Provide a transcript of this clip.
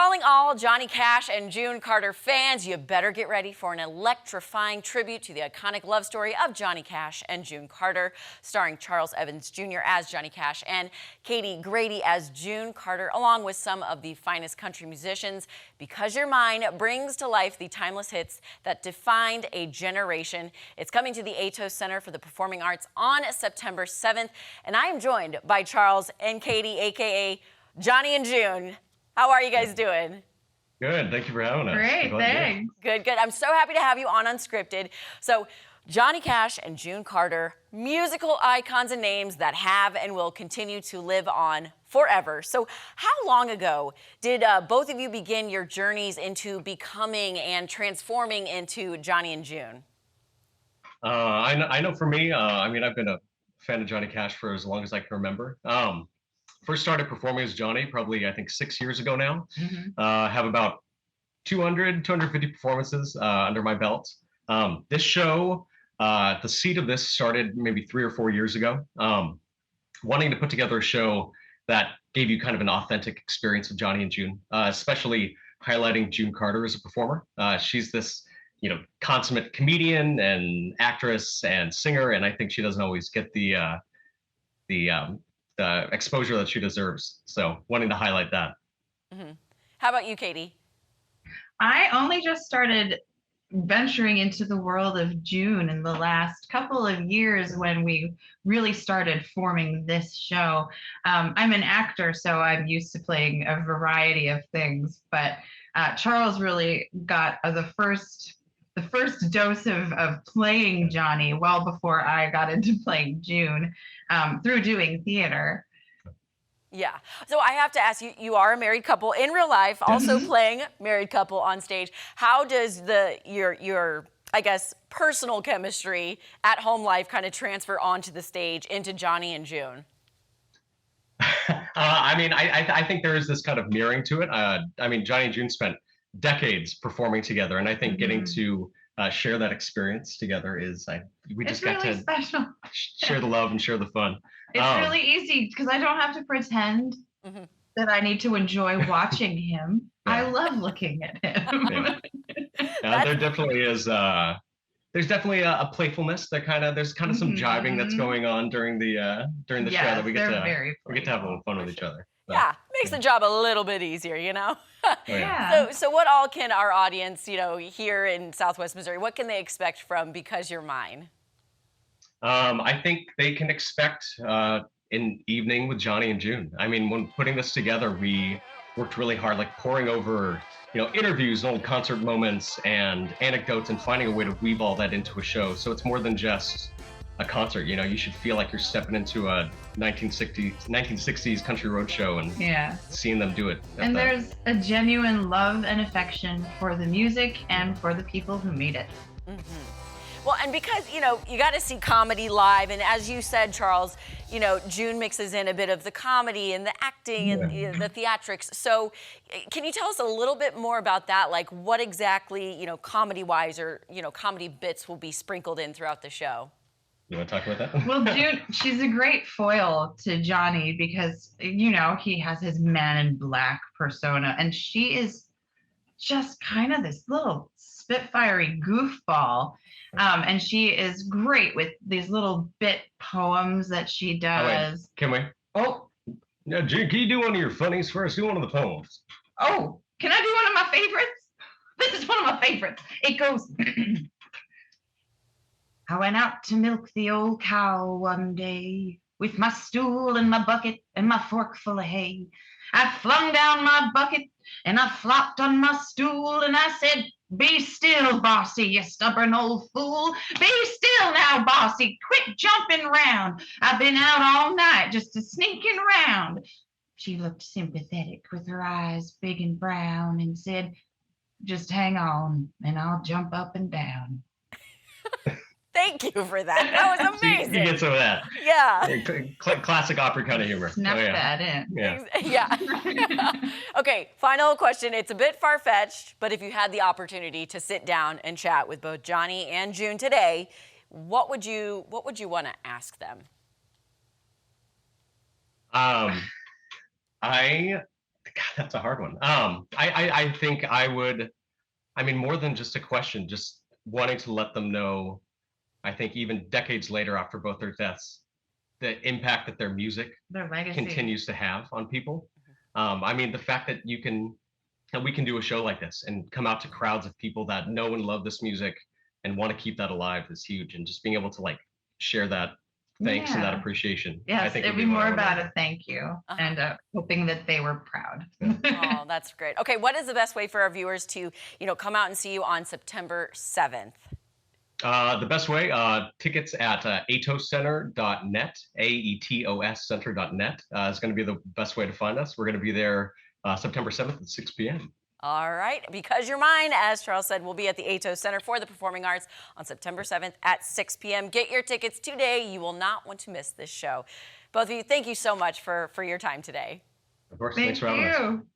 Calling all Johnny Cash and June Carter fans, you better get ready for an electrifying tribute to the iconic love story of Johnny Cash and June Carter, starring Charles Evans Jr. as Johnny Cash and Katie Grady as June Carter, along with some of the finest country musicians. Because You're Mine brings to life the timeless hits that defined a generation. It's coming to the Atos Center for the Performing Arts on September 7th, and I am joined by Charles and Katie, aka Johnny and June. How are you guys doing? Good. Thank you for having us. Great, thanks. Good. I'm so happy to have you on Unscripted. So, Johnny Cash and June Carter, musical icons and names that have and will continue to live on forever. So, how long ago did both of you begin your journeys into becoming and transforming into Johnny and June? I know for me, I've been a fan of Johnny Cash for as long as I can remember. First started performing as Johnny probably, I think, 6 years ago now. Have about 250 performances under my belt. This show, the seed of this started maybe 3 or 4 years ago. Wanting to put together a show that gave you kind of an authentic experience of Johnny and June, especially highlighting June Carter as a performer. She's this, consummate comedian and actress and singer, and I think she doesn't always get the exposure that she deserves. So wanting to highlight that. How about you, Katie? I only just started venturing into the world of June in the last couple of years when we really started forming this show. I'm an actor, so I'm used to playing a variety of things, but Charles really got the first dose of playing Johnny well before I got into playing June through doing theater. Yeah. So I have to ask you, you are a married couple in real life, also playing married couple on stage. How does your I guess, personal chemistry at home life kind of transfer onto the stage into Johnny and June? I think there is this kind of mirroring to it. Johnny and June spent decades performing together, and I think getting to share that experience together we just got really to special. share the love and share the fun. It's really easy because I don't have to pretend that I need to enjoy watching him. I love looking at him. There definitely is. There's definitely a playfulness that there's some jibing that's going on during the show that we get to have a little fun with each other. So, yeah, makes the job a little bit easier, Yeah. So what all can our audience, here in Southwest Missouri, what can they expect from Because You're Mine? I think they can expect an evening with Johnny and June. When putting this together, we worked really hard, like poring over, interviews and old concert moments and anecdotes and finding a way to weave all that into a show. So it's more than just a concert. You should feel like you're stepping into a 1960s country road show and seeing them do it. And there's a genuine love and affection for the music and for the people who made it. Well, and because, you got to see comedy live, and as you said, Charles, June mixes in a bit of the comedy and the acting and the theatrics. So can you tell us a little bit more about that? Like what exactly, comedy-wise or, comedy bits will be sprinkled in throughout the show? You want to talk about that? Well, June, she's a great foil to Johnny because, he has his man in black persona, and she is just kind of this little spitfirey goofball. And she is great with these little bit poems that she does. Oh, can we? Oh. Yeah, June, can you do one of your funnies first? Do one of the poems. Oh, can I do one of my favorites? This is one of my favorites. It goes, I went out to milk the old cow one day with my stool and my bucket and my fork full of hay. I flung down my bucket and I flopped on my stool and I said, be still, bossy, you stubborn old fool. Be still now, bossy. Quit jumping round. I've been out all night just a sneaking round. She looked sympathetic with her eyes big and brown and said, just hang on and I'll jump up and down. Thank you for that. That was amazing. You get some of that. Yeah. Classic opera kind of humor. Snap that in. Yeah. Okay, final question. It's a bit far-fetched, but if you had the opportunity to sit down and chat with both Johnny and June today, what would you want to ask them? I God, that's a hard one. I think I would. I mean, more than just a question, just wanting to let them know. I think even decades later, after both their deaths, the impact that their music Their legacy. continues to have on people. I mean, the fact that we can do a show like this and come out to crowds of people that know and love this music and want to keep that alive is huge. And just being able to like share that thanks and that Yeah. appreciation. I Yes, think it'd would be what I more would about want. a thank you Uh-huh. and hoping that they were proud. Oh, that's great. Okay, what is the best way for our viewers to, come out and see you on September 7th? The best way, tickets at atoscenter.net, AETOS center.net is going to be the best way to find us. We're going to be there September 7th at 6 p.m. All right, Because You're Mine, as Charles said, will be at the Atos Center for the Performing Arts on September 7th at 6 p.m. Get your tickets today. You will not want to miss this show. Both of you, thank you so much for your time today. Of course, Thank thanks for having us. you.